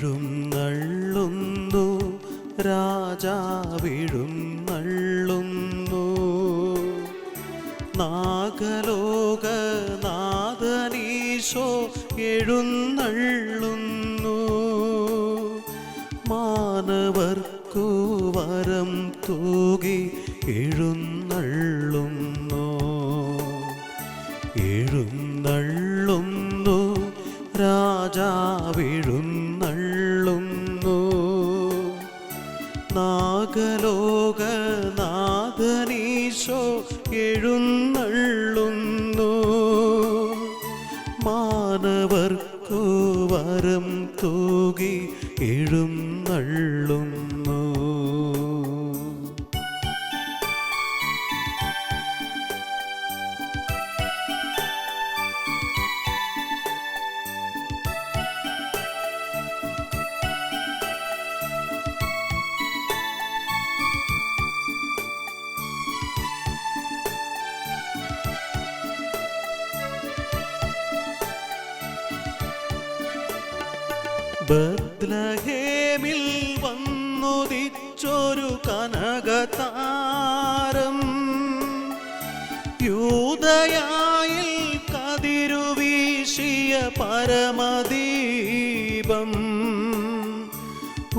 എഴുന്നള്ളുന്നു രാജാവെഴുന്നള്ളുന്നു. നാഗലോകനാഥനീശോ എഴുന്നള്ളുന്നു. മാനവർക്കു വരം തൂകി എഴുന്നള്ളുന്നു. എഴുന്നള്ളുന്നു രാജാവെഴുന്നള്ളുന്നു. നാഗലോകനാഥനീശോ എഴുന്നള്ളുന്നു. മാനവർക്കു വരം തൂകി എഴുന്നള്ളുന്നു. ബത്ലഹേമിൽ വന്നുദിച്ചൊരു കനകതാരം, യൂദയായിൽ കതിരുവീശിയ പരമദീപം,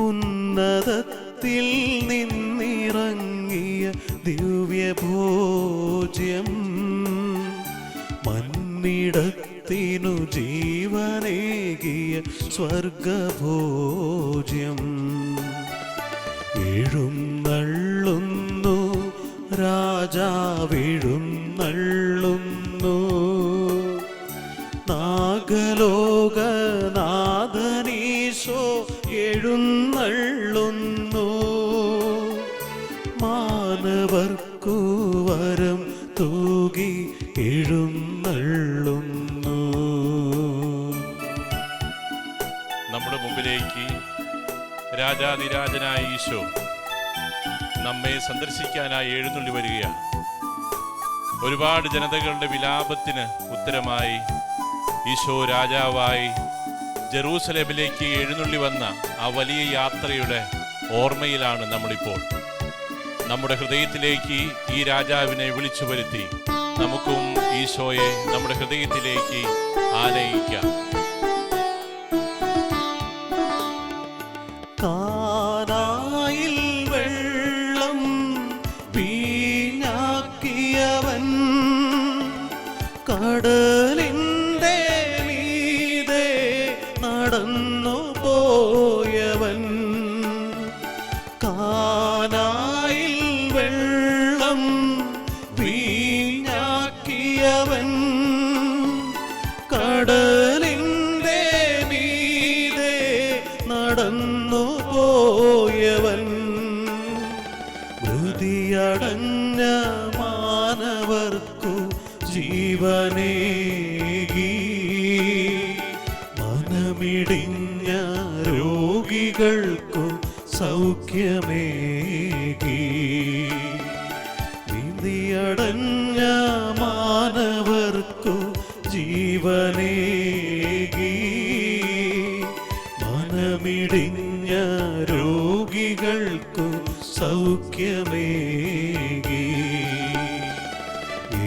ഉന്നതത്തിൽ നിന്നിറങ്ങിയ ദിവ്യഭോജ്യം, മന്നിടത്തിനു ജീവനേകിയ സ്വർഗഭോജ്യം. എഴുന്നള്ളുന്നു രാജാവെഴുന്നള്ളുന്നു. നാഗലോകനാഥനീശോ എഴുന്നള്ളുന്നു. മാനവർക്കു വരം തൂകി എഴുന്നള്ളുന്നു. നമ്മുടെ മുമ്പിലേക്ക് രാജാതിരാജനായ ഈശോ നമ്മെ സന്ദർശിക്കാനായി എഴുന്നള്ളി വരികയാണ്. ഒരുപാട് ജനതകളുടെ വിലാപത്തിന് ഉത്തരമായി ഈശോ രാജാവായി ജെറൂസലേമിലേക്ക് എഴുന്നള്ളി വന്ന ആ വലിയ യാത്രയുടെ ഓർമ്മയിലാണ് നമ്മളിപ്പോൾ. നമ്മുടെ ഹൃദയത്തിലേക്ക് ഈ രാജാവിനെ വിളിച്ചു വരുത്തി നമുക്കും ഈശോയെ നമ്മുടെ ഹൃദയത്തിലേക്ക് ആനയിക്കാം. കാനായിൽ വെള്ളം വീഞ്ഞാക്കിയവൻ, കടലിൻ്റെ മീതെ നടന്നു പോയവൻ, കാനായിൽ വെള്ളം വീഞ്ഞാക്കിയവൻ, കടലിൻ്റെ മീതെ നടന്നു പോയവൻ, മൃതിയടഞ്ഞ മാനവർക്കു ജീവനേകി, മനമിടിഞ്ഞ രോഗികൾക്കു സൗഖ്യമേകി. വിധിയടഞ്ഞ മാനവർക്കു ജീവനേകി, മനമിടിഞ്ഞ രോഗികൾക്കു സൗഖ്യമേകി.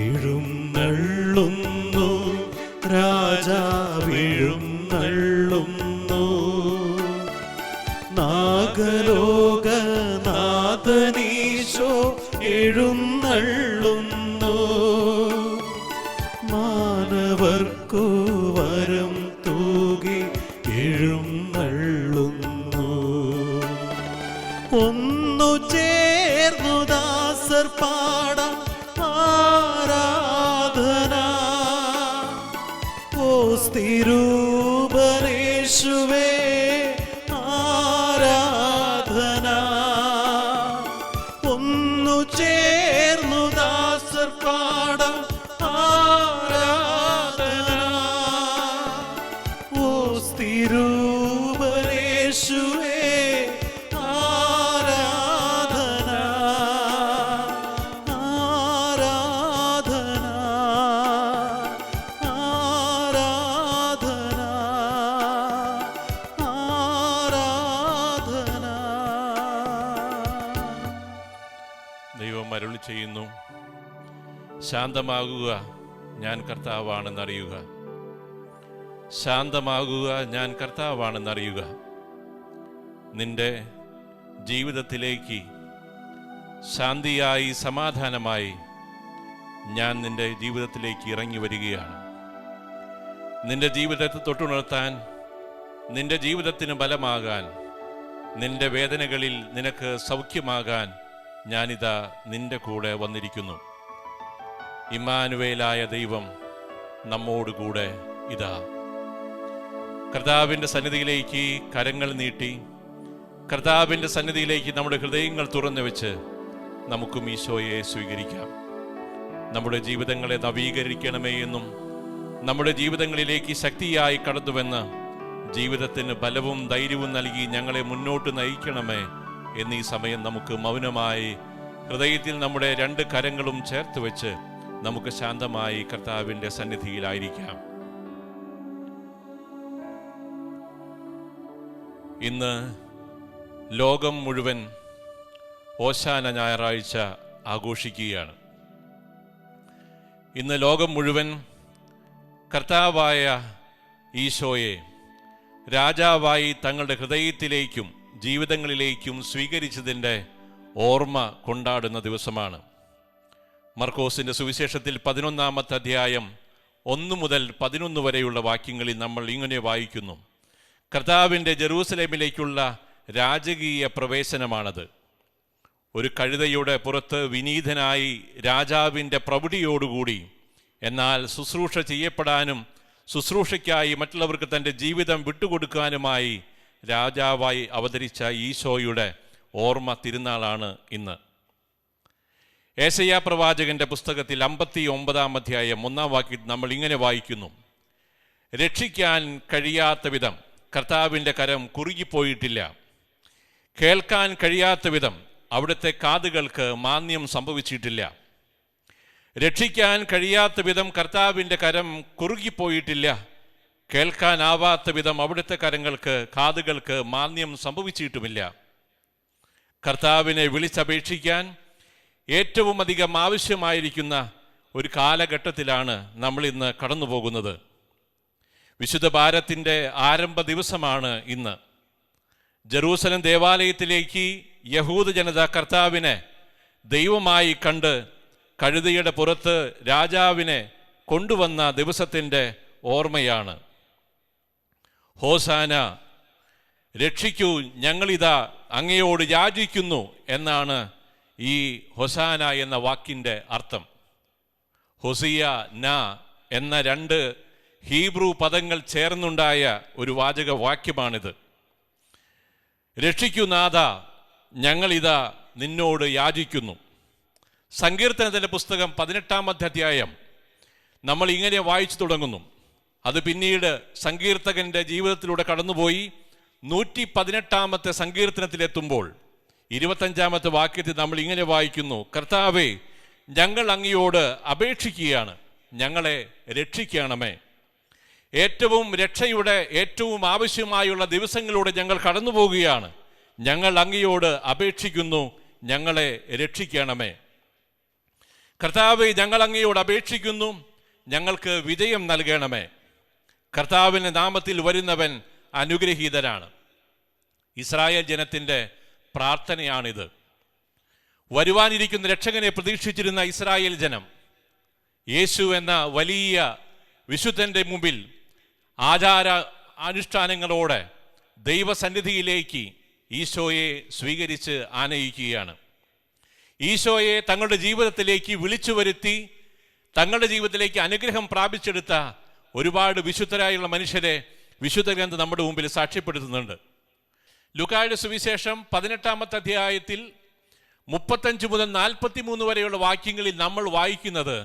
എഴുന്നള്ളുന്നു രാജാവെഴുന്നള്ളുന്നു. നാഗലോകനാഥനീശോ എഴുന്നള്ളുന്നു. മാനവർക്കു വരം തൂകി എഴുന്നള്ളുന്നു. ഒന്നു ചേർന്നു ദാസർ പാടാം ആരാധന. ഓ സ്തിരൂപനേശുവേ ആരാധന. ഒന്നു ചേർന്നു ദാസർ പാടാം ആരാധന. ഓ സ്തിരൂപനേശുവേ അരുളി ചെയ്യുന്നു, ശാന്തമാകുക, ഞാൻ കർത്താവാണെന്നറിയുക. ശാന്തമാകുക, ഞാൻ കർത്താവാണെന്നറിയുക. നിന്റെ ജീവിതത്തിലേക്ക് ശാന്തിയായി സമാധാനമായി ഞാൻ നിന്റെ ജീവിതത്തിലേക്ക് ഇറങ്ങി വരികയാണ്. നിന്റെ ജീവിതത്തെ തൊട്ടുണർത്താൻ, നിന്റെ ജീവിതത്തിന് ബലമാകാൻ, നിന്റെ വേദനകളിൽ നിനക്ക് സൗഖ്യമാകാൻ ഞാനിതാ നിന്റെ കൂടെ വന്നിരിക്കുന്നു. ഇമ്മാനുവേലായ ദൈവം നമ്മോടുകൂടെ ഇതാ. കർത്താവിൻ്റെ സന്നിധിയിലേക്ക് കരങ്ങൾ നീട്ടി, കർത്താവിൻ്റെ സന്നിധിയിലേക്ക് നമ്മുടെ ഹൃദയങ്ങൾ തുറന്നു വെച്ച് നമുക്കും ഈശോയെ സ്വീകരിക്കാം. നമ്മുടെ ജീവിതങ്ങളെ നവീകരിക്കണമേ എന്നും നമ്മുടെ ജീവിതങ്ങളിലേക്ക് ശക്തിയായി കടന്നുവെന്ന് ജീവിതത്തിന് ബലവും ധൈര്യവും നൽകി ഞങ്ങളെ മുന്നോട്ട് നയിക്കണമേ എന്നീ സമയം നമുക്ക് മൗനമായി ഹൃദയത്തിൽ നമ്മുടെ രണ്ട് കരങ്ങളും ചേർത്ത് വെച്ച് നമുക്ക് ശാന്തമായി കർത്താവിൻ്റെ സന്നിധിയിലായിരിക്കാം. ഇന്ന് ലോകം മുഴുവൻ ഓശാന ഞായറാഴ്ച ആഘോഷിക്കുകയാണ്. ഇന്ന് ലോകം മുഴുവൻ കർത്താവായ ഈശോയെ രാജാവായി തങ്ങളുടെ ഹൃദയത്തിലേക്കും ജീവിതങ്ങളിലേക്കും സ്വീകരിച്ചതിൻ്റെ ഓർമ്മ കൊണ്ടാടുന്ന ദിവസമാണ്. മർക്കോസിൻ്റെ സുവിശേഷത്തിൽ 11-ാമത്തെ അധ്യായം 1 മുതൽ 11 വരെയുള്ള വാക്യങ്ങളിൽ നമ്മൾ ഇങ്ങനെ വായിക്കുന്നു. കർത്താവിൻ്റെ ജെറൂസലേമിലേക്കുള്ള രാജകീയ പ്രവേശനമാണത്. ഒരു കഴുതയുടെ പുറത്ത് വിനീതനായി രാജാവിൻ്റെ പ്രൗഢിയോടുകൂടി, എന്നാൽ ശുശ്രൂഷ ചെയ്യപ്പെടാനും ശുശ്രൂഷയ്ക്കായി മറ്റുള്ളവർക്ക് തൻ്റെ ജീവിതം വിട്ടുകൊടുക്കാനുമായി രാജാവായി അവതരിച്ച ഈശോയുടെ ഓർമ്മ തിരുനാളാണ് ഇന്ന്. ഏശയ്യാ പ്രവാചകന്റെ പുസ്തകത്തിൽ 59-ാം അധ്യായം 1-ാം വാക്യത്തിൽ നമ്മൾ ഇങ്ങനെ വായിക്കുന്നു: രക്ഷിക്കാൻ കഴിയാത്ത വിധം കർത്താവിൻ്റെ കരം കുറുകിപ്പോയിട്ടില്ല, കേൾക്കാൻ കഴിയാത്ത വിധം അവിടുത്തെ കാതുകൾക്ക് മാന്യം സംഭവിച്ചിട്ടില്ല. രക്ഷിക്കാൻ കഴിയാത്ത വിധം കർത്താവിൻ്റെ കരം കുറുകിപ്പോയിട്ടില്ല, കേൾക്കാനാവാത്ത വിധം അവിടുത്തെ കാതുകൾക്ക് മാന്യം സംഭവിച്ചിട്ടുമില്ല. കർത്താവിനെ വിളിച്ചപേക്ഷിക്കാൻ ഏറ്റവും അധികം ആവശ്യമായിരിക്കുന്ന ഒരു കാലഘട്ടത്തിലാണ് നമ്മൾ ഇന്ന് കടന്നു പോകുന്നത്. വിശുദ്ധ ഭാരത്തിൻ്റെ ആരംഭ ദിവസമാണ് ഇന്ന്. ജെറൂസലം ദേവാലയത്തിലേക്ക് യഹൂദ ജനത കർത്താവിനെ ദൈവമായി കണ്ട് കഴുതയുടെ പുറത്ത് രാജാവിനെ കൊണ്ടുവന്ന ദിവസത്തിൻ്റെ ഓർമ്മയാണ്. ഹോസാന, രക്ഷിക്കൂ, ഞങ്ങളിതാ അങ്ങയോട് യാചിക്കുന്നു എന്നാണ് ഈ ഹൊസാന എന്ന വാക്കിൻ്റെ അർത്ഥം. ഹൊസിയ ന എന്ന 2 ഹീബ്രു പദങ്ങൾ ചേർന്നുണ്ടായ ഒരു വാക്യമാണിത്. രക്ഷിക്കൂ നാഥ, ഞങ്ങളിതാ നിന്നോട് യാചിക്കുന്നു. സങ്കീർത്തനത്തിൻ്റെ പുസ്തകം 18-ാമത്തെ അധ്യായം നമ്മൾ ഇങ്ങനെ വായിച്ചു തുടങ്ങുന്നു. അത് പിന്നീട് സങ്കീർത്തകൻ്റെ ജീവിതത്തിലൂടെ കടന്നുപോയി 118-ാമത്തെ സങ്കീർത്തനത്തിലെത്തുമ്പോൾ 25-ാമത്തെ വാക്യത്തിൽ നമ്മൾ ഇങ്ങനെ വായിക്കുന്നു: കർത്താവേ, ഞങ്ങൾ അങ്ങയോട് അപേക്ഷിക്കുകയാണ്, ഞങ്ങളെ രക്ഷിക്കണമേ. ഏറ്റവും രക്ഷയുടെ ഏറ്റവും ആവശ്യമായുള്ള ദിവസങ്ങളിലൂടെ ഞങ്ങൾ കടന്നു പോവുകയാണ്. ഞങ്ങൾ അങ്ങയോട് അപേക്ഷിക്കുന്നു, ഞങ്ങളെ രക്ഷിക്കണമേ. കർത്താവേ, ഞങ്ങൾ അങ്ങയോട് അപേക്ഷിക്കുന്നു, ഞങ്ങൾക്ക് വിജയം നൽകണമേ. കർത്താവിൻ്റെ നാമത്തിൽ വരുന്നവൻ അനുഗ്രഹീതനാണ്. ഇസ്രായേൽ ജനത്തിൻ്റെ പ്രാർത്ഥനയാണിത്. വരുവാനിരിക്കുന്ന രക്ഷകനെ പ്രതീക്ഷിച്ചിരുന്ന ഇസ്രായേൽ ജനം യേശു എന്ന വലിയ വിശുദ്ധൻ്റെ മുമ്പിൽ ആചാര അനുഷ്ഠാനങ്ങളോടെ ദൈവസന്നിധിയിലേക്ക് ഈശോയെ സ്വീകരിച്ച് ആനയിക്കുകയാണ്. ഈശോയെ തങ്ങളുടെ ജീവിതത്തിലേക്ക് വിളിച്ചു വരുത്തി തങ്ങളുടെ ജീവിതത്തിലേക്ക് അനുഗ്രഹം പ്രാപിച്ചെടുത്ത ഒരുപാട് വിശുദ്ധരായുള്ള മനുഷ്യരെ വിശുദ്ധ ഗ്രന്ഥം നമ്മുടെ മുമ്പിൽ സാക്ഷ്യപ്പെടുത്തുന്നുണ്ട്. ലൂക്കായുടെ സുവിശേഷം 18-ാമത്തെ അധ്യായത്തിൽ 35 മുതൽ 43 വരെയുള്ള വാക്യങ്ങളിൽ നമ്മൾ വായിക്കുന്നത്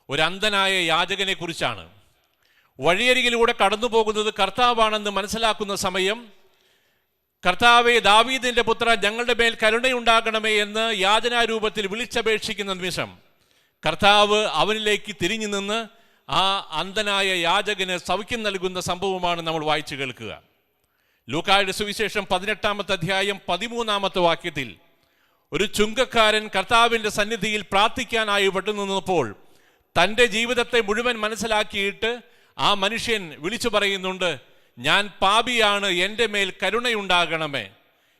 ഒരു അന്ധനായ യാചകനെ കുറിച്ചാണ്. വഴിയരികിലൂടെ കടന്നു പോകുന്നത് കർത്താവാണെന്ന് മനസ്സിലാക്കുന്ന സമയം, കർത്താവേ, ദാവീദിന്റെ പുത്ര, ഞങ്ങളുടെ മേൽ കരുണയുണ്ടാകണമേ എന്ന് യാചനാരൂപത്തിൽ വിളിച്ചപേക്ഷിക്കുന്ന നിമിഷം കർത്താവ് അവനിലേക്ക് തിരിഞ്ഞു നിന്ന് ആ അന്ധനായ യാചകന് സൗഖ്യം നൽകുന്ന സംഭവമാണ് നമ്മൾ വായിച്ചു കേൾക്കുക. ലൂക്കായുടെ സുവിശേഷം 18-ാമത്തെ അധ്യായം 13-ാമത്തെ വാക്യത്തിൽ ഒരു ചുങ്കക്കാരൻ കർത്താവിൻ്റെ സന്നിധിയിൽ പ്രാർത്ഥിക്കാനായി പെട്ടുനിന്നപ്പോൾ തൻ്റെ ജീവിതത്തെ മുഴുവൻ മനസ്സിലാക്കിയിട്ട് ആ മനുഷ്യൻ വിളിച്ചു പറയുന്നുണ്ട്, ഞാൻ പാപിയാണ്, എൻ്റെ മേൽ കരുണയുണ്ടാകണമേ.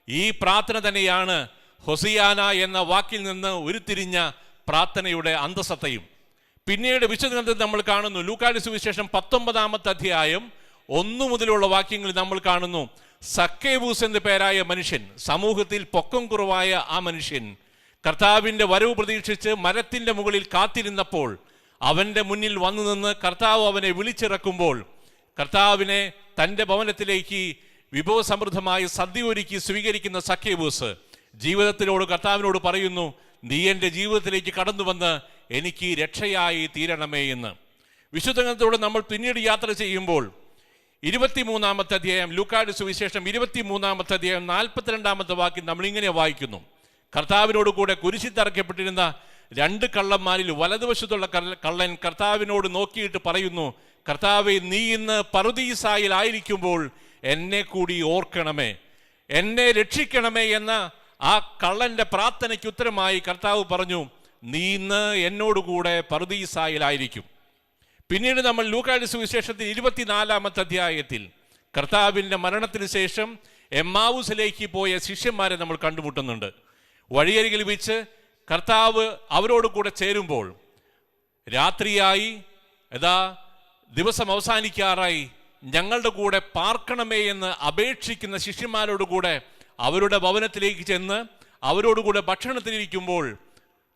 ഈ പ്രാർത്ഥന തന്നെയാണ് ഹൊസിയാന എന്ന വാക്കിൽ നിന്ന് ഉരുത്തിരിഞ്ഞ പ്രാർത്ഥനയുടെ അന്തസത്തയും. പിന്നീട് വിശുദ്ധ നമ്മൾ കാണുന്നു, ലൂക്കായുടെ സുവിശേഷം 19-ാമത്തെ അധ്യായം 1 മുതലുള്ള വാക്യങ്ങളിൽ നമ്മൾ കാണുന്നു, സക്കേവൂസ് എന്ന പേരായ മനുഷ്യൻ, സമൂഹത്തിൽ പൊക്കം കുറവായ ആ മനുഷ്യൻ കർത്താവിൻ്റെ വരവ് പ്രതീക്ഷിച്ച് മരത്തിൻ്റെ മുകളിൽ കാത്തിരുന്നപ്പോൾ അവൻ്റെ മുന്നിൽ വന്നു നിന്ന് കർത്താവ് അവനെ വിളിച്ചിറക്കുമ്പോൾ കർത്താവിനെ തൻ്റെ ഭവനത്തിലേക്ക് വിഭവസമൃദ്ധമായി സദ്യ ഒരുക്കി സ്വീകരിക്കുന്ന സക്കേവൂസ് ജീവിതത്തിനോട് കർത്താവിനോട് പറയുന്നു, നീ എൻ്റെ ജീവിതത്തിലേക്ക് കടന്നു വന്ന് എനിക്ക് രക്ഷയായി തീരണമേ എന്ന്. വിശുദ്ധ നമ്മൾ പിന്നീട് യാത്ര ചെയ്യുമ്പോൾ 23-ാമത്തെ അധ്യായം, ലൂക്കായുടെ സുവിശേഷം 23-ാമത്തെ അധ്യായം 42-ാമത്തെ വാക്യം നമ്മളിങ്ങനെ വായിക്കുന്നു, കർത്താവിനോട് കൂടെ കുരിശിൽ തറയ്ക്കപ്പെട്ടിരുന്ന 2 കള്ളന്മാരിൽ വലതുവശത്തുള്ള കള്ളൻ കർത്താവിനോട് നോക്കിയിട്ട് പറയുന്നു, കർത്താവേ, നീ ഇന്ന് പറുദീസായിൽ ആയിരിക്കുമ്പോൾ എന്നെ കൂടി ഓർക്കണമേ, എന്നെ രക്ഷിക്കണമേ എന്ന ആ കള്ളന്റെ പ്രാർത്ഥനയ്ക്ക് ഉത്തരമായി കർത്താവ് പറഞ്ഞു, നീ ഇന്ന് എന്നോടുകൂടെ പറുദീസായിലായിരിക്കും. പിന്നീട് നമ്മൾ ലൂക്കായുടെ സുവിശേഷത്തിൽ 24-ാമത്തെ അധ്യായത്തിൽ കർത്താവിൻ്റെ മരണത്തിന് ശേഷം എമ്മാവൂസിലേക്ക് പോയ ശിഷ്യന്മാരെ നമ്മൾ കണ്ടുമുട്ടുന്നുണ്ട്. വഴിയരികിൽ വെച്ച് കർത്താവ് അവരോട് കൂടെ ചേരുമ്പോൾ രാത്രിയായി, ദിവസം അവസാനിക്കാറായി, ഞങ്ങളുടെ കൂടെ പാർക്കണമേ എന്ന് അപേക്ഷിക്കുന്ന ശിഷ്യന്മാരോടുകൂടെ അവരുടെ ഭവനത്തിലേക്ക് ചെന്ന് അവരോടുകൂടെ ഭക്ഷണത്തിലിരിക്കുമ്പോൾ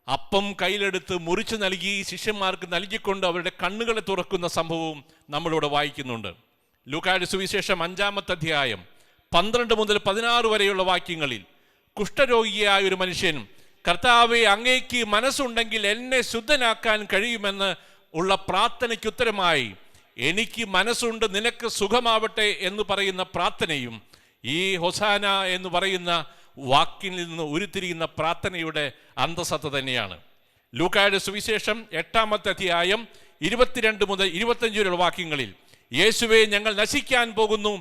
അപ്പം കയ്യിലെടുത്ത് മുറിച്ച് നൽകി ശിഷ്യന്മാർക്ക് നൽകിക്കൊണ്ട് അവരുടെ കണ്ണുകളെ തുറക്കുന്ന സംഭവവും നമ്മളിവിടെ വായിക്കുന്നുണ്ട്. ലൂക്കായുടെ സുവിശേഷം 5-ാമത്തെ അധ്യായം 12 മുതൽ 16 വരെയുള്ള വാക്യങ്ങളിൽ കുഷ്ഠരോഗിയായ ഒരു മനുഷ്യൻ, കർത്താവെ, അങ്ങേക്ക് മനസ്സുണ്ടെങ്കിൽ എന്നെ ശുദ്ധനാക്കാൻ കഴിയുമെന്ന് ഉള്ള പ്രാർത്ഥനയ്ക്ക് ഉത്തരമായി എനിക്ക് മനസ്സുണ്ട്, നിനക്ക് സുഖമാവട്ടെ എന്ന് പറയുന്ന പ്രാർത്ഥനയും ഈ ഹൊസാന എന്ന് പറയുന്ന വാക്കിൽ നിന്ന് ഉരുത്തിരിയുന്ന പ്രാർത്ഥനയുടെ അന്തസത്ത തന്നെയാണ്. ലൂക്കായുടെ സുവിശേഷം 8-ാമത്തെ അധ്യായം 22 മുതൽ 25 വരെയുള്ള വാക്യങ്ങളിൽ യേശുവേ, ഞങ്ങൾ നശിക്കാൻ പോകുന്നു,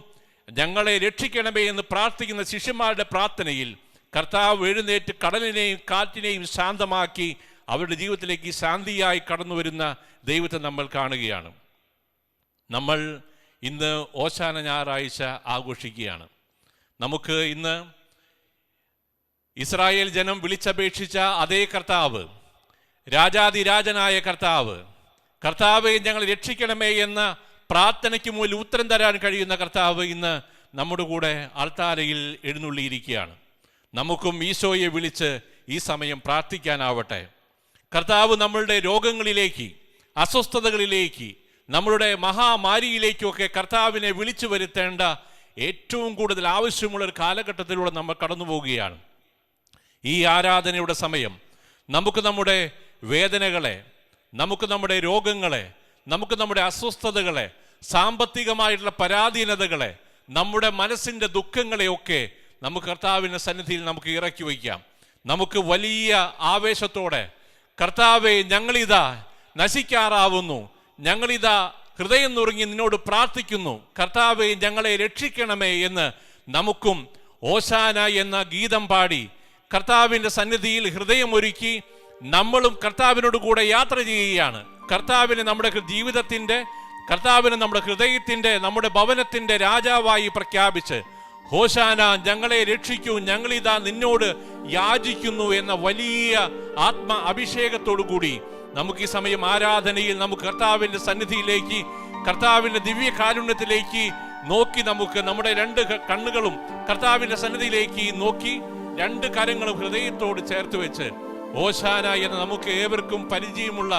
ഞങ്ങളെ രക്ഷിക്കണമേ എന്ന് പ്രാർത്ഥിക്കുന്ന ശിഷ്യന്മാരുടെ പ്രാർത്ഥനയിൽ കർത്താവ് എഴുന്നേറ്റ് കടലിനെയും കാറ്റിനെയും ശാന്തമാക്കി അവരുടെ ജീവിതത്തിലേക്ക് ശാന്തിയായി കടന്നു വരുന്ന ദൈവത്തെ നമ്മൾ കാണുകയാണ്. നമ്മൾ ഇന്ന് ഓശാന ഞായറാഴ്ച ആഘോഷിക്കുകയാണ്. നമുക്ക് ഇന്ന് ഇസ്രായേൽ ജനം വിളിച്ചപേക്ഷിച്ച അതേ കർത്താവ്, രാജാതിരാജനായ കർത്താവ്, കർത്താവെ ഞങ്ങൾ രക്ഷിക്കണമേ എന്ന പ്രാർത്ഥനയ്ക്ക് മുന്നിൽ ഉത്തരം തരാൻ കഴിയുന്ന കർത്താവ് ഇന്ന് നമ്മുടെ കൂടെ ആൾത്താരയിൽ എഴുന്നള്ളിയിരിക്കുകയാണ്. നമുക്കും ഈശോയെ വിളിച്ച് ഈ സമയം പ്രാർത്ഥിക്കാനാവട്ടെ. കർത്താവ് നമ്മളുടെ രോഗങ്ങളിലേക്ക്, അസ്വസ്ഥതകളിലേക്ക്, നമ്മളുടെ മഹാമാരിയിലേക്കൊക്കെ കർത്താവിനെ വിളിച്ചു വരുത്തേണ്ട ഏറ്റവും കൂടുതൽ ആവശ്യമുള്ളൊരു കാലഘട്ടത്തിലൂടെ നമ്മൾ കടന്നു പോവുകയാണ്. ഈ ആരാധനയുടെ സമയം നമുക്ക് നമ്മുടെ വേദനകളെ, നമുക്ക് നമ്മുടെ രോഗങ്ങളെ, നമുക്ക് നമ്മുടെ അസ്വസ്ഥതകളെ, സാമ്പത്തികമായിട്ടുള്ള പരാധീനതകളെ, നമ്മുടെ മനസ്സിൻ്റെ ദുഃഖങ്ങളെയൊക്കെ നമുക്ക് കർത്താവിൻ്റെ സന്നിധിയിൽ നമുക്ക് ഇറക്കി വയ്ക്കാം. നമുക്ക് വലിയ ആവേശത്തോടെ, കർത്താവെ, ഞങ്ങളിതാ നശിക്കാറാവുന്നു, ഞങ്ങളിതാ ഹൃദയം നുറുങ്ങി നിന്നോട് പ്രാർത്ഥിക്കുന്നു, കർത്താവെ ഞങ്ങളെ രക്ഷിക്കണമേ എന്ന് നമുക്കും ഓശാന എന്ന ഗീതം പാടി കർത്താവിൻ്റെ സന്നിധിയിൽ ഹൃദയമൊരുക്കി നമ്മളും കർത്താവിനോട് കൂടെ യാത്ര ചെയ്യുകയാണ്. കർത്താവിനെ നമ്മുടെ ജീവിതത്തിൻ്റെ, കർത്താവിനെ നമ്മുടെ ഹൃദയത്തിൻ്റെ, നമ്മുടെ ഭവനത്തിൻ്റെ രാജാവായി പ്രഖ്യാപിച്ച് ഹോശാന, ഞങ്ങളെ രക്ഷിക്കൂ, ഞങ്ങളിതാ നിന്നോട് യാചിക്കുന്നു എന്ന വലിയ ആത്മ അഭിഷേകത്തോടു കൂടി നമുക്ക് ഈ സമയം ആരാധനയിൽ നമുക്ക് കർത്താവിൻ്റെ സന്നിധിയിലേക്ക്, കർത്താവിൻ്റെ ദിവ്യ കാരുണ്യത്തിലേക്ക് നോക്കി, നമുക്ക് നമ്മുടെ 2 കണ്ണുകളും കർത്താവിൻ്റെ സന്നിധിയിലേക്ക് നോക്കി 2 കരങ്ങളും ഹൃദയത്തോട് ചേർത്ത് വെച്ച് ഓശാന എന്ന നമുക്ക് ഏവർക്കും പരിചയമുള്ള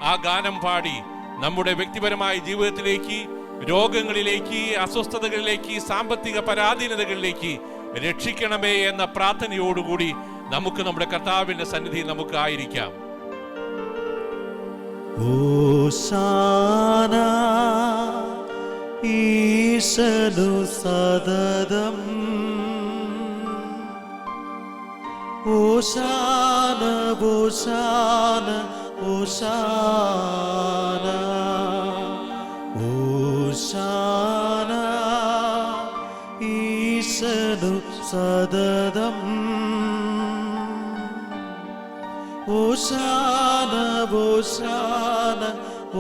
ആ ഗാനം പാടി നമ്മുടെ വ്യക്തിപരമായ ജീവിതത്തിലേക്ക്, രോഗങ്ങളിലേക്ക്, അസ്വസ്ഥതകളിലേക്ക്, സാമ്പത്തിക പരാധീനതകളിലേക്ക് രക്ഷിക്കണമേ എന്ന പ്രാർത്ഥനയോടുകൂടി നമുക്ക് നമ്മുടെ കർത്താവിൻ്റെ സന്നിധിയിൽ നമുക്ക് ആയിരിക്കാം. ഓശാന ഈശനു സദതം, ഓശാന ഓശാന ഓശാന ഓശാന ഈശനു സദതം. ഓശാന ഓശാന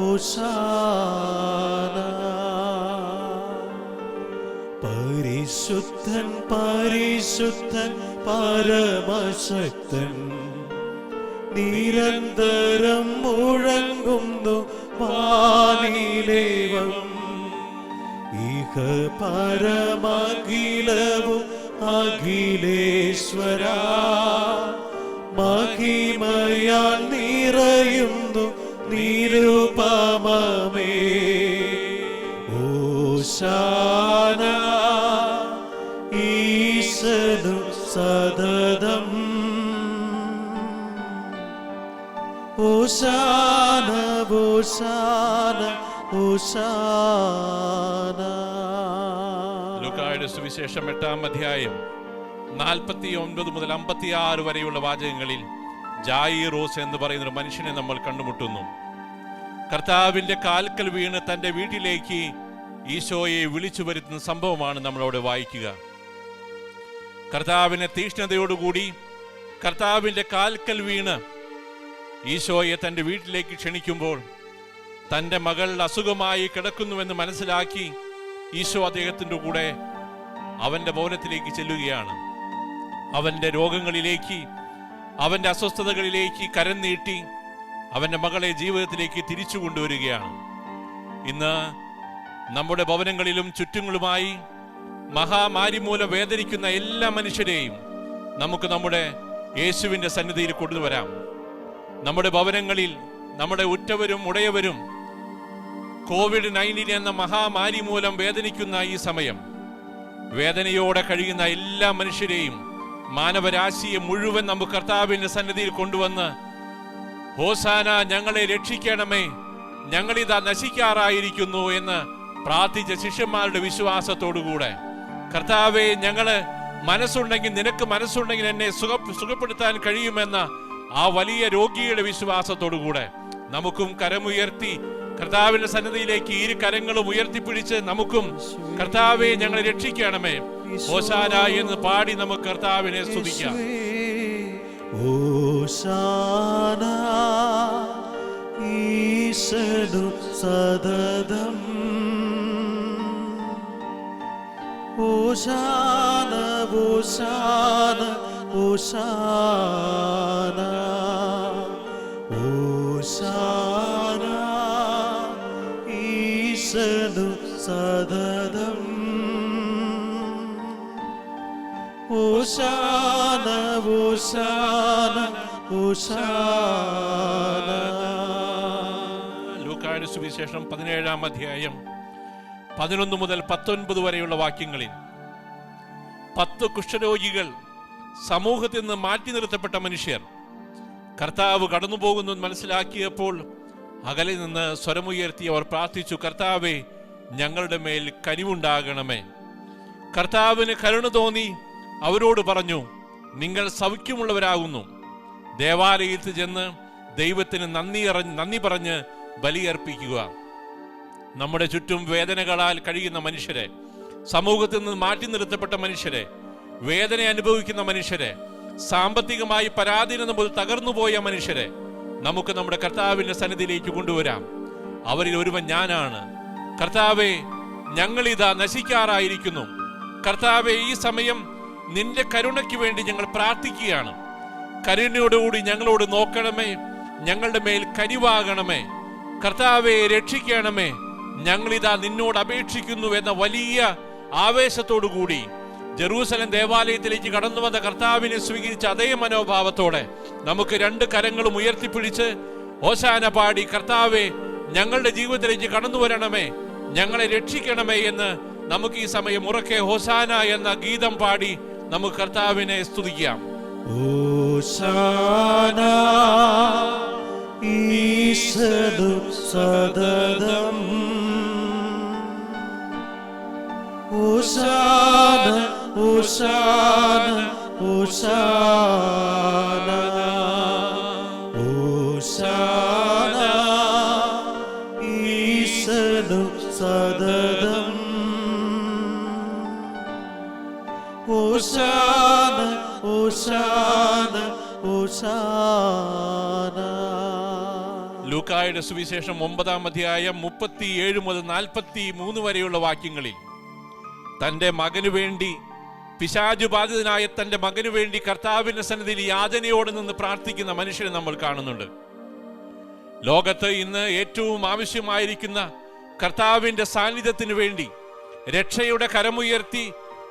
ഓശാന. പരിശുദ്ധൻ പരിശുദ്ധൻ പരമശക്തൻ നിരന്തരം മുഴങ്ങുന്നു വാനിലേവം. ഇഹ പരമഖിലവും അഖിലേശ്വര മഹിമയാൽ നിറയുന്നു നിരുപമമേ. ഓശാന ഈശനു സതതം. ഓശാന ഓശാന ഓശാന. ലൂക്കായുടെ സുവിശേഷം 8-ാം അധ്യായം 49 മുതൽ 56 വരെയുള്ള വാചകങ്ങളിൽ ജായിറോസ് എന്ന് പറയുന്ന ഒരു മനുഷ്യനെ നമ്മൾ കണ്ടുമുട്ടുന്നു. കർത്താവിന്റെ കാൽക്കൽ വീണ് തന്റെ വീട്ടിലേക്ക് ഈശോയെ വിളിച്ചു വരുത്തുന്ന സംഭവമാണ് നമ്മളവിടെ വായിക്കുക. കർത്താവിനെ തീഷ്ണതയോടുകൂടി കർത്താവിന്റെ കാൽക്കൽ വീണ് ഈശോയെ തന്റെ വീട്ടിലേക്ക് ക്ഷണിക്കുമ്പോൾ തന്റെ മകൾ അസുഖമായി കിടക്കുന്നുവെന്ന് മനസ്സിലാക്കി ഈശോ അദ്ദേഹത്തിൻ്റെ കൂടെ അവന്റെ ഭവനത്തിലേക്ക് ചെല്ലുകയാണ്. അവന്റെ രോഗങ്ങളിലേക്ക്, അവന്റെ അസ്വസ്ഥതകളിലേക്ക് കരം നീട്ടി അവന്റെ മകളെ ജീവിതത്തിലേക്ക് തിരിച്ചു കൊണ്ടുവരികയാണ്. ഇന്ന് നമ്മുടെ ഭവനങ്ങളിലും ചുറ്റുങ്ങളുമായി മഹാമാരി മൂലം വേദനിക്കുന്ന എല്ലാ മനുഷ്യരെയും നമുക്ക് നമ്മുടെ യേശുവിൻ്റെ സന്നിധിയിൽ കൊണ്ടുവരാം. നമ്മുടെ ഭവനങ്ങളിൽ നമ്മുടെ ഉറ്റവരും ഉടയവരും COVID-19 എന്ന മഹാമാരി മൂലം വേദനിക്കുന്ന ഈ സമയം വേദനയോടെ കഴിയുന്ന എല്ലാ മനുഷ്യരെയും, മാനവരാശിയെ മുഴുവൻ നമുക്ക് കർത്താവിന്റെ സന്നിധിയിൽ കൊണ്ടുവന്ന് ഹോസാന ഞങ്ങളെ രക്ഷിക്കണമേ, ഞങ്ങളിതാ നശിക്കാറായിരിക്കുന്നു എന്ന് പ്രാർത്ഥിച്ച ശിഷ്യന്മാരുടെ വിശ്വാസത്തോടുകൂടെ, കർത്താവെ ഞങ്ങള് മനസ്സുണ്ടെങ്കിൽ, നിനക്ക് മനസ്സുണ്ടെങ്കിൽ എന്നെ സുഖപ്പെടുത്താൻ കഴിയുമെന്ന ആ വലിയ രോഗിയുടെ വിശ്വാസത്തോടുകൂടെ നമുക്കും കരമുയർത്തി കർത്താവിന്റെ സന്നിധിയിലേക്ക് ഇരു കരങ്ങളും ഉയർത്തിപ്പിടിച്ച് നമുക്കും കർത്താവെ ഞങ്ങളെ രക്ഷിക്കണമേ ഹോശാന എന്ന് പാടി നമുക്ക് കർത്താവിനെ സ്തുതിക്കാം. ഹോശാന ഈശനു സതതം. ഹോശാന ഹോശാന ഹോശാന ഹോശാന ഈശനു സതതം. ഹോശാന ഹോശാന ഹോശാന. ലൂക്കായുടെ സുവിശേഷം 17-ാം അധ്യായം 11 മുതൽ 19 വരെയുള്ള വാക്യങ്ങളിൽ 10 കുഷ്ഠരോഗികൾ, സമൂഹത്തിൽ നിന്ന് മാറ്റി നിർത്തപ്പെട്ട മനുഷ്യർ കർത്താവ് കടന്നു പോകുന്നു മനസ്സിലാക്കിയപ്പോൾ അകലെ നിന്ന് സ്വരമുയർത്തി അവർ പ്രാർത്ഥിച്ചു, കർത്താവേ ഞങ്ങളുടെ മേൽ കനിവുണ്ടാകണമേ. കർത്താവിന് കരുണ തോന്നി അവരോട് പറഞ്ഞു, നിങ്ങൾ സൗഖ്യമുള്ളവരാകുന്നു. ദേവാലയത്തിൽ ചെന്ന് ദൈവത്തിന് നന്ദി പറഞ്ഞ് ബലിയർപ്പിക്കുക. നമ്മുടെ ചുറ്റും വേദനകളാൽ കഴിയുന്ന മനുഷ്യരെ, സമൂഹത്തിൽ നിന്ന് മാറ്റി നിർത്തപ്പെട്ട മനുഷ്യരെ, വേദന അനുഭവിക്കുന്ന മനുഷ്യരെ, സാമ്പത്തികമായി പരാധീനത മുതൽ തകർന്നുപോയ മനുഷ്യരെ നമുക്ക് നമ്മുടെ കർത്താവിന്റെ സന്നിധിയിലേക്ക് കൊണ്ടുവരാം. അവരിൽ ഒരുവൻ ഞാനാണ്. കർത്താവെ ഞങ്ങളിതാ നശിക്കാറായിരിക്കുന്നു. കർത്താവെ ഈ സമയം നിന്റെ കരുണയ്ക്ക് വേണ്ടി ഞങ്ങൾ പ്രാർത്ഥിക്കുകയാണ്. കരുണയോടുകൂടി ഞങ്ങളോട് നോക്കണമേ, ഞങ്ങളുടെ മേൽ കനിവാകണമേ. കർത്താവെ രക്ഷിക്കണമേ, ഞങ്ങളിതാ നിന്നോട് അപേക്ഷിക്കുന്നു എന്ന വലിയ ആവേശത്തോടുകൂടി ജെറൂസലം ദേവാലയത്തിലേക്ക് കടന്നു വന്ന കർത്താവിനെ സ്വീകരിച്ച അതേ മനോഭാവത്തോടെ നമുക്ക് 2 കരങ്ങളും ഉയർത്തിപ്പിടിച്ച് ഹോശാന പാടി, കർത്താവെ ഞങ്ങളുടെ ജീവിതത്തിലേക്ക് കടന്നു വരണമേ, ഞങ്ങളെ രക്ഷിക്കണമേ എന്ന് നമുക്ക് ഈ സമയം ഉറക്കെ ഹോശാന എന്ന ഗീതം പാടി നമുക്ക് കർത്താവിനെ സ്തുതിക്കാം. ഹോശാന ഈശനു സതതം. ഹോശാന ഹോശാന ഹോശാന ഹോശാന ഈശനു സതതം. ഹോശാന ഹോശാന ഓശാന. ലൂക്കായുടെ സുവിശേഷം 9-ാം അധ്യായം 37 മുതൽ 43 വരെയുള്ള വാക്യങ്ങളിൽ തൻ്റെ മകനു വേണ്ടി, പിശാചു ബാധിതനായ തൻ്റെ മകനു വേണ്ടി കർത്താവിന്റെ സന്നിധിയിൽ യാചനയോടെ നിന്ന് പ്രാർത്ഥിക്കുന്ന മനുഷ്യനെ നമ്മൾ കാണുന്നുണ്ട്. ലോകത്ത് ഇന്ന് ഏറ്റവും ആവശ്യമായിരിക്കുന്ന കർത്താവിന്റെ സാന്നിധ്യത്തിന് വേണ്ടി, രക്ഷയുടെ കരമുയർത്തി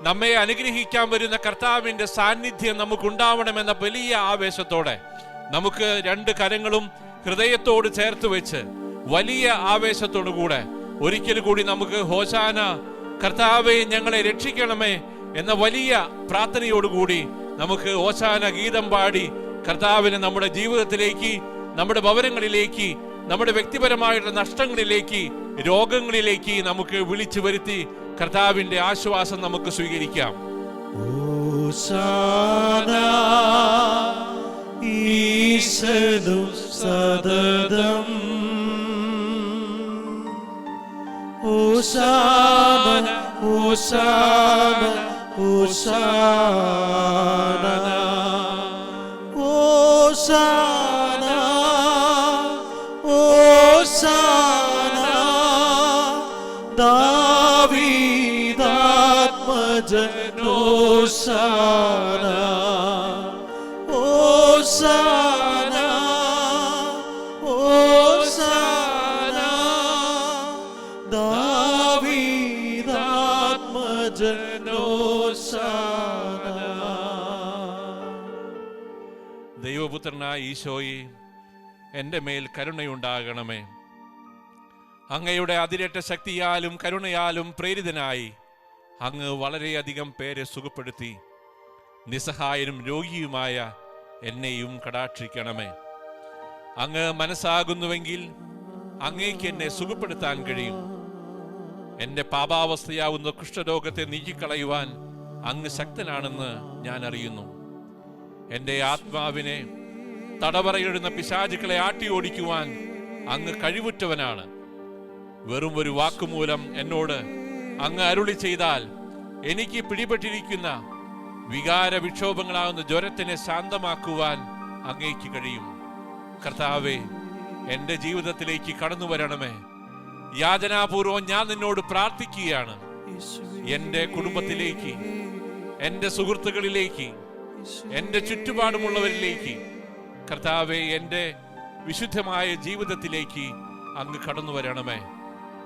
നമ്മെ അനുഗ്രഹിക്കാൻ വരുന്ന കർത്താവിന്റെ സാന്നിധ്യം നമുക്കുണ്ടാവണമെന്ന വലിയ ആവേശത്തോടെ നമുക്ക് രണ്ട് കരങ്ങളും ഹൃദയത്തോട് ചേർത്ത് വെച്ച് വലിയ ആവേശത്തോടു കൂടെ ഒരിക്കൽ കൂടി നമുക്ക് ഹോശാന, കർത്താവേ ഞങ്ങളെ രക്ഷിക്കണമേ എന്ന വലിയ പ്രാർത്ഥനയോടുകൂടി നമുക്ക് ഹോശാന ഗീതം പാടി കർത്താവിനെ നമ്മുടെ ജീവിതത്തിലേക്ക്, നമ്മുടെ ഭവനങ്ങളിലേക്ക്, നമ്മുടെ വ്യക്തിപരമായിട്ടുള്ള നഷ്ടങ്ങളിലേക്ക്, രോഗങ്ങളിലേക്ക് നമുക്ക് വിളിച്ചു വരുത്തി കർത്താവിന്റെ ആശ്വാസം നമുക്ക് സ്വീകരിക്കാം. ഓശാന ഈശനു സദതം. ഓശാന ഓശാന ഓശാന ഓശാന ഓശാന. ദാവീദാത്മജൻ ഓശാന ഓശാന ഓശാന. ദാവീദാത്മജൻ ഓശാന. ദൈവപുത്രനായ ഈശോയെ, എൻ്റെ മേൽ കരുണയുണ്ടാകണമേ. അങ്ങയുടെ അതിരറ്റ ശക്തിയാലും കരുണയാലും പ്രേരിതനായി അങ്ങ് വളരെയധികം പേരെ സുഖപ്പെടുത്തി നിസ്സഹായനും രോഗിയുമായ എന്നെയും കടാക്ഷിക്കണമേ. അങ്ങ് മനസ്സാകുന്നുവെങ്കിൽ അങ്ങേക്ക് എന്നെ സുഖപ്പെടുത്താൻ കഴിയും. എൻ്റെ പാപാവസ്ഥയാവുന്ന കുഷ്ഠരോഗത്തെ നീക്കിക്കളയുവാൻ അങ്ങ് ശക്തനാണെന്ന് ഞാൻ അറിയുന്നു. എൻ്റെ ആത്മാവിനെ തടവറയിടുന്ന പിശാചുക്കളെ ആട്ടി ഓടിക്കുവാൻ അങ്ങ് കഴിവുറ്റവനാണ്. വെറും ഒരു വാക്കുമൂലം എന്നോട് അങ്ങ് അരുളി ചെയ്താൽ എനിക്ക് പിടിപെട്ടിരിക്കുന്ന വികാര വിക്ഷോഭങ്ങളാകുന്ന ജ്വരത്തിനെ ശാന്തമാക്കുവാൻ അങ്ങേക്ക് കഴിയും. കർത്താവേ, എൻ്റെ ജീവിതത്തിലേക്ക് കടന്നു വരണമേ. യാചനാപൂർവം ഞാൻ നിന്നോട് പ്രാർത്ഥിക്കുകയാണ്. എൻ്റെ കുടുംബത്തിലേക്ക്, എൻ്റെ സുഹൃത്തുക്കളിലേക്ക്, എൻ്റെ ചുറ്റുപാടുമുള്ളവരിലേക്ക് കർത്താവേ, എൻ്റെ വിശുദ്ധമായ ജീവിതത്തിലേക്ക് അങ്ങ് കടന്നു വരണമേ.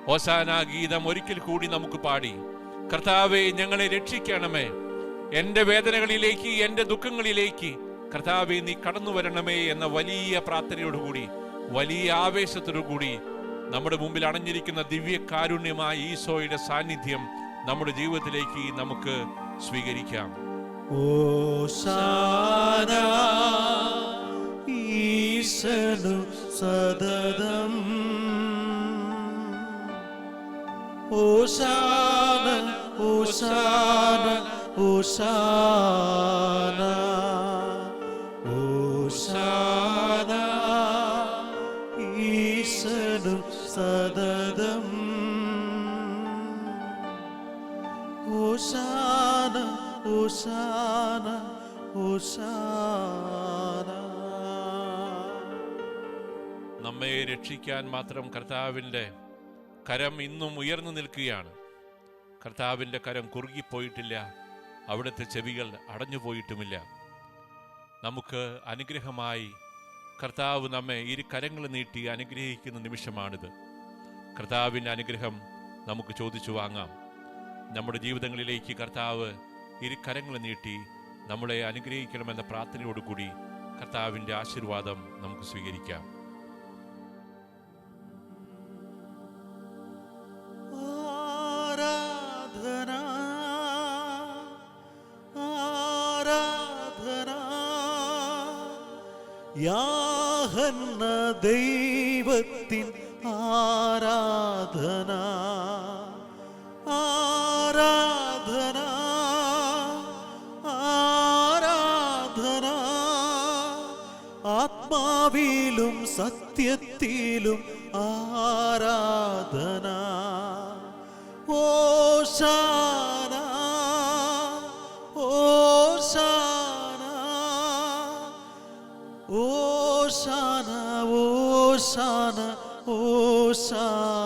ഹോശാന ഗീതം ഒരിക്കൽ കൂടി നമുക്ക് പാടി കർത്താവേ ഞങ്ങളെ രക്ഷിക്കണമേ. എൻ്റെ വേദനകളിലേക്ക്, എൻ്റെ ദുഃഖങ്ങളിലേക്ക് കർത്താവേ നീ കടന്നു വരണമേ എന്ന വലിയ പ്രാർത്ഥനയോടുകൂടി, വലിയ ആവേശത്തോടുകൂടി നമ്മുടെ മുമ്പിൽ അണഞ്ഞിരിക്കുന്ന ദിവ്യ കാരുണ്യമായ ഈശോയുടെ സാന്നിധ്യം നമ്മുടെ ജീവിതത്തിലേക്ക് നമുക്ക് സ്വീകരിക്കാം. ഓശാന ഈശനു സദതം. ഓശാന ഓശാന ഓശാന ഓശാന ഈശനു സദതം. ഓശാന ഓശാന ഓശാന. നമ്മെ രക്ഷിക്കാൻ മാത്രം കർത്താവിൻ്റെ കരം ഇന്നും ഉയർന്നു നിൽക്കുകയാണ്. കർത്താവിൻ്റെ കരം കുറുകിപ്പോയിട്ടില്ല, അവിടുത്തെ ചെവികൾ അടഞ്ഞുപോയിട്ടുമില്ല. നമുക്ക് അനുഗ്രഹമായി കർത്താവ് നമ്മെ ഇരു കരങ്ങൾ നീട്ടി അനുഗ്രഹിക്കുന്ന നിമിഷമാണിത്. കർത്താവിൻ്റെ അനുഗ്രഹം നമുക്ക് ചോദിച്ചു വാങ്ങാം. നമ്മുടെ ജീവിതങ്ങളിലേക്ക് കർത്താവ് ഇരു കരങ്ങൾ നീട്ടി നമ്മളെ അനുഗ്രഹിക്കണമെന്ന പ്രാർത്ഥനയോടുകൂടി കർത്താവിൻ്റെ ആശീർവാദം നമുക്ക് സ്വീകരിക്കാം. ആരാധന ആരാധന യാഹന്ന ദൈവത്തിൻ ആരാധന ആരാധന ആരാധന. ആത്മാവിലും സത്യത്തിലും ആരാധന. ഓശാന ഓശാന ഓശാന ഓശാന ഓശാന.